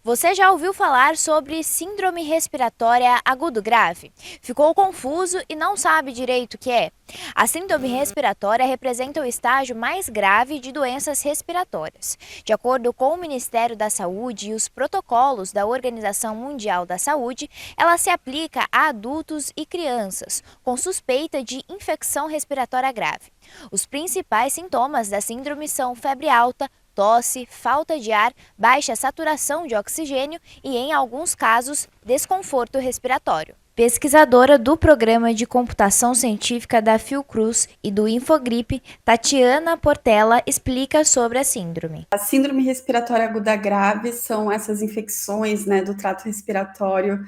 Você já ouviu falar sobre síndrome respiratória agudo grave? Ficou confuso e não sabe direito o que é? A síndrome respiratória representa o estágio mais grave de doenças respiratórias. De acordo com o Ministério da Saúde e os protocolos da Organização Mundial da Saúde, ela se aplica a adultos e crianças com suspeita de infecção respiratória grave. Os principais sintomas da síndrome são febre alta, tosse, falta de ar, baixa saturação de oxigênio e, em alguns casos, desconforto respiratório. Pesquisadora do Programa de Computação Científica da Fiocruz e do Infogripe, Tatiana Portela explica sobre a síndrome. A síndrome respiratória aguda grave são essas infecções, do trato respiratório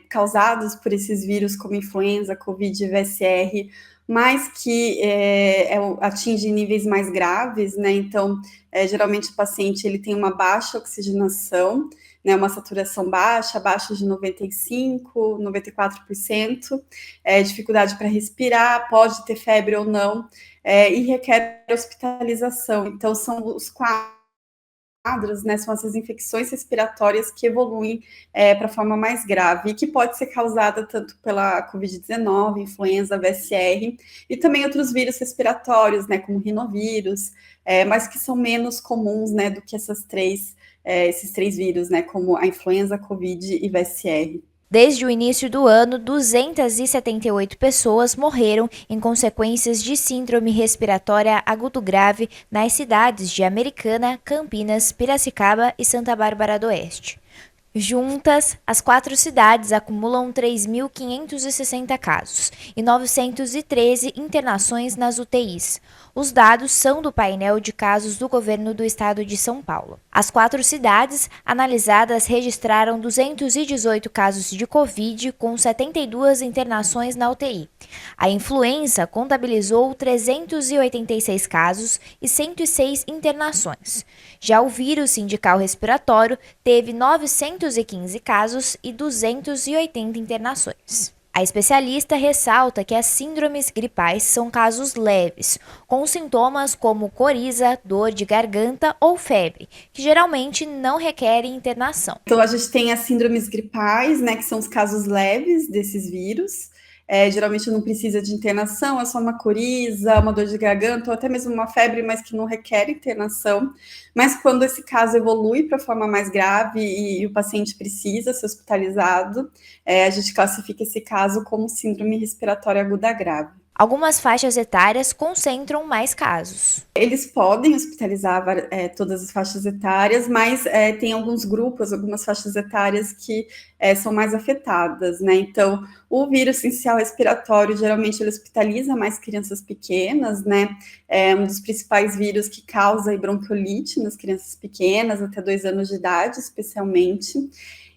causadas por esses vírus como influenza, Covid e VSR, mas que atinge níveis mais graves, Então, geralmente o paciente ele tem uma baixa oxigenação, uma saturação baixa, abaixo de 95%, 94%, dificuldade para respirar, pode ter febre ou não, e requer hospitalização. Então, são os quadros, são essas infecções respiratórias que evoluem para a forma mais grave e que pode ser causada tanto pela Covid-19, influenza, VSR e também outros vírus respiratórios, como rinovírus, mas que são menos comuns, do que esses três vírus, como a influenza, Covid e VSR. Desde o início do ano, 278 pessoas morreram em consequências de síndrome respiratória agudo grave nas cidades de Americana, Campinas, Piracicaba e Santa Bárbara do Oeste. Juntas, as 4 cidades acumulam 3.560 casos e 913 internações nas UTIs. Os dados são do painel de casos do governo do estado de São Paulo. As 4 cidades analisadas registraram 218 casos de Covid, com 72 internações na UTI. A influenza contabilizou 386 casos e 106 internações. Já o vírus sindical respiratório teve 915 casos e 280 internações. A especialista ressalta que as síndromes gripais são casos leves, com sintomas como coriza, dor de garganta ou febre, que geralmente não requerem internação. Então, a gente tem as síndromes gripais, que são os casos leves desses vírus. Geralmente não precisa de internação, é só uma coriza, uma dor de garganta, ou até mesmo uma febre, mas que não requer internação. Mas quando esse caso evolui para a forma mais grave e o paciente precisa ser hospitalizado, a gente classifica esse caso como síndrome respiratória aguda grave. Algumas faixas etárias concentram mais casos. Eles podem hospitalizar todas as faixas etárias, mas tem alguns grupos, algumas faixas etárias que são mais afetadas, Então, o vírus sincicial respiratório, geralmente, ele hospitaliza mais crianças pequenas, É um dos principais vírus que causa bronquiolite nas crianças pequenas, até 2 anos de idade, especialmente.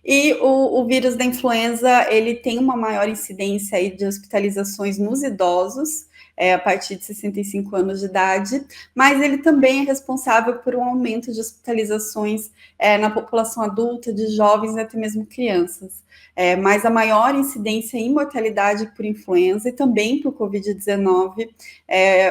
E o vírus da influenza, ele tem uma maior incidência aí de hospitalizações nos idosos, a partir de 65 anos de idade, mas ele também é responsável por um aumento de hospitalizações na população adulta, de jovens e até mesmo crianças. Mas a maior incidência e mortalidade por influenza e também por Covid-19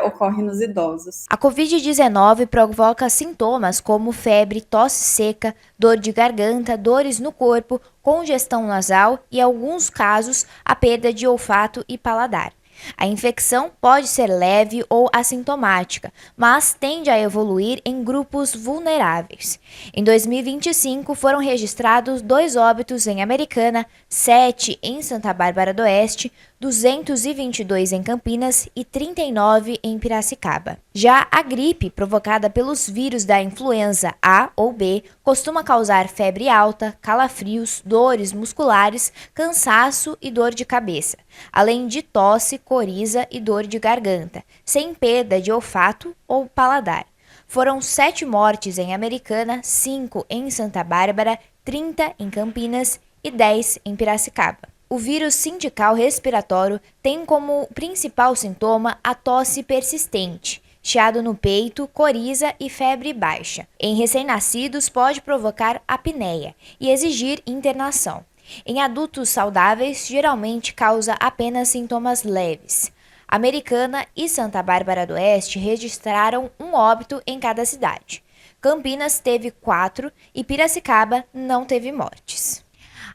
ocorre nos idosos. A Covid-19 provoca sintomas como febre, tosse seca, dor de garganta, dores no corpo, congestão nasal e, em alguns casos, a perda de olfato e paladar. A infecção pode ser leve ou assintomática, mas tende a evoluir em grupos vulneráveis. Em 2025, foram registrados 2 óbitos em Americana, 7 em Santa Bárbara do Oeste, 222 em Campinas e 39 em Piracicaba. Já a gripe, provocada pelos vírus da influenza A ou B, costuma causar febre alta, calafrios, dores musculares, cansaço e dor de cabeça, além de tosse, coriza e dor de garganta, sem perda de olfato ou paladar. Foram 7 mortes em Americana, 5 em Santa Bárbara, 30 em Campinas e 10 em Piracicaba. O vírus sindical respiratório tem como principal sintoma a tosse persistente, chiado no peito, coriza e febre baixa. Em recém-nascidos, pode provocar apneia e exigir internação. Em adultos saudáveis, geralmente causa apenas sintomas leves. Americana e Santa Bárbara do Oeste registraram um óbito em cada cidade. Campinas teve 4 e Piracicaba não teve mortes.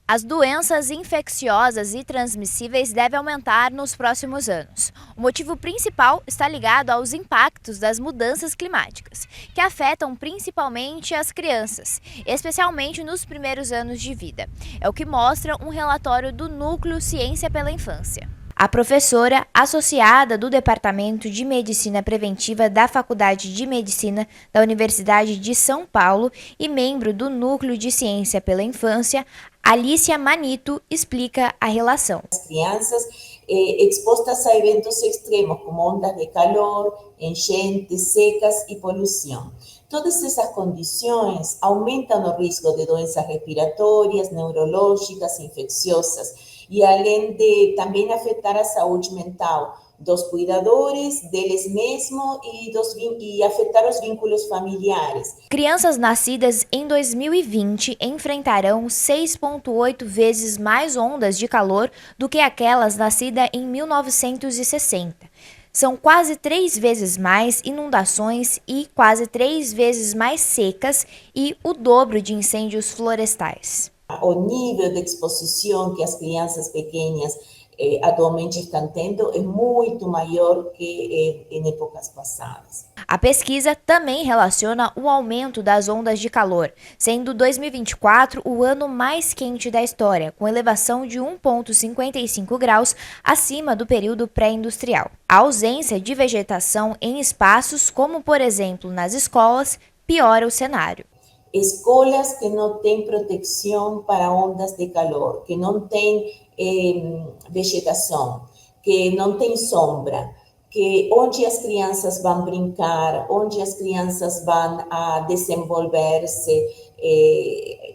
As doenças infecciosas e transmissíveis devem aumentar nos próximos anos. O motivo principal está ligado aos impactos das mudanças climáticas, que afetam principalmente as crianças, especialmente nos primeiros anos de vida. É o que mostra um relatório do Núcleo Ciência pela Infância. A professora associada do Departamento de Medicina Preventiva da Faculdade de Medicina da Universidade de São Paulo e membro do Núcleo de Ciência pela Infância, Alicia Manito, explica a relação. As crianças expostas a eventos extremos como ondas de calor, enchentes, secas e poluição. Todas essas condições aumentam o risco de doenças respiratórias, neurológicas, infecciosas, e além de também afetar a saúde mental dos cuidadores, deles mesmos e afetar os vínculos familiares. Crianças nascidas em 2020 enfrentarão 6,8 vezes mais ondas de calor do que aquelas nascidas em 1960. São quase 3 vezes mais inundações e quase 3 vezes mais secas e o dobro de incêndios florestais. O nível de exposição que as crianças pequenas atualmente estão tendo é muito maior que em épocas passadas. A pesquisa também relaciona o aumento das ondas de calor, sendo 2024 o ano mais quente da história, com elevação de 1,55 graus acima do período pré-industrial. A ausência de vegetação em espaços como, por exemplo, nas escolas, piora o cenário. Escolas que não têm proteção para ondas de calor, que não têm vegetação, que não tem sombra, que onde as crianças vão brincar, onde as crianças vão a desenvolver-se,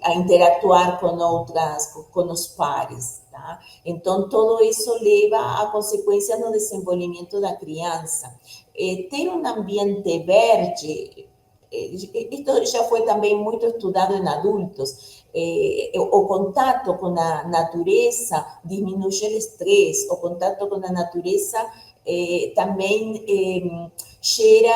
a interatuar com outras, com os pares. Tá? Então, tudo isso leva a consequência no desenvolvimento da criança. Ter um ambiente verde, isto já foi também muito estudado em adultos. O contato com a natureza diminui o estresse, o contato com a natureza também gera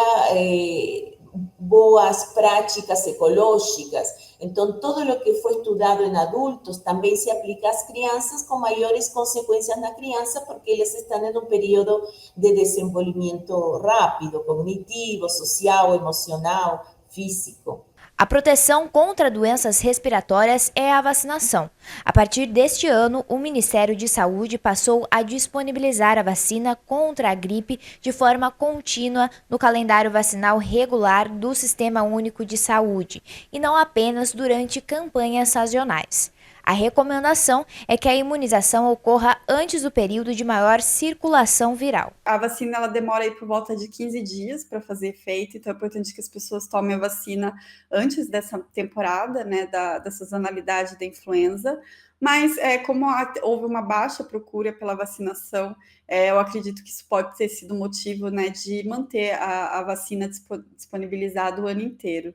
boas práticas ecológicas. Então, tudo o que foi estudado em adultos também se aplica às crianças, com maiores consequências na criança, porque eles estão em um período de desenvolvimento rápido, cognitivo, social, emocional, físico. A proteção contra doenças respiratórias é a vacinação. A partir deste ano, o Ministério de Saúde passou a disponibilizar a vacina contra a gripe de forma contínua no calendário vacinal regular do Sistema Único de Saúde, e não apenas durante campanhas sazonais. A recomendação é que a imunização ocorra antes do período de maior circulação viral. A vacina ela demora aí por volta de 15 dias para fazer efeito, então é importante que as pessoas tomem a vacina antes dessa temporada, né, da sazonalidade da influenza. Mas como houve uma baixa procura pela vacinação, eu acredito que isso pode ter sido motivo, né, de manter a vacina disponibilizada o ano inteiro.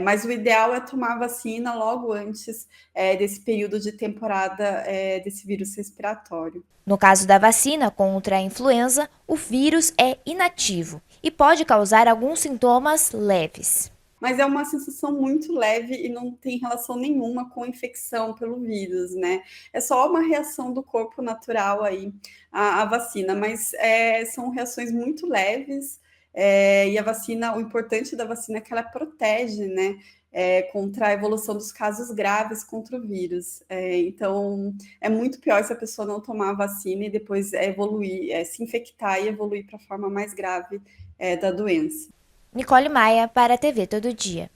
Mas o ideal é tomar a vacina logo antes desse período de temporada desse vírus respiratório. No caso da vacina contra a influenza, o vírus é inativo e pode causar alguns sintomas leves. Mas é uma sensação muito leve e não tem relação nenhuma com infecção pelo vírus, né? É só uma reação do corpo natural aí à vacina, mas são reações muito leves, e a vacina, o importante da vacina é que ela protege, né? Contra a evolução dos casos graves contra o vírus. Então, é muito pior se a pessoa não tomar a vacina e depois evoluir, se infectar e evoluir para a forma mais grave da doença. Nicole Maia para a TV Todo Dia.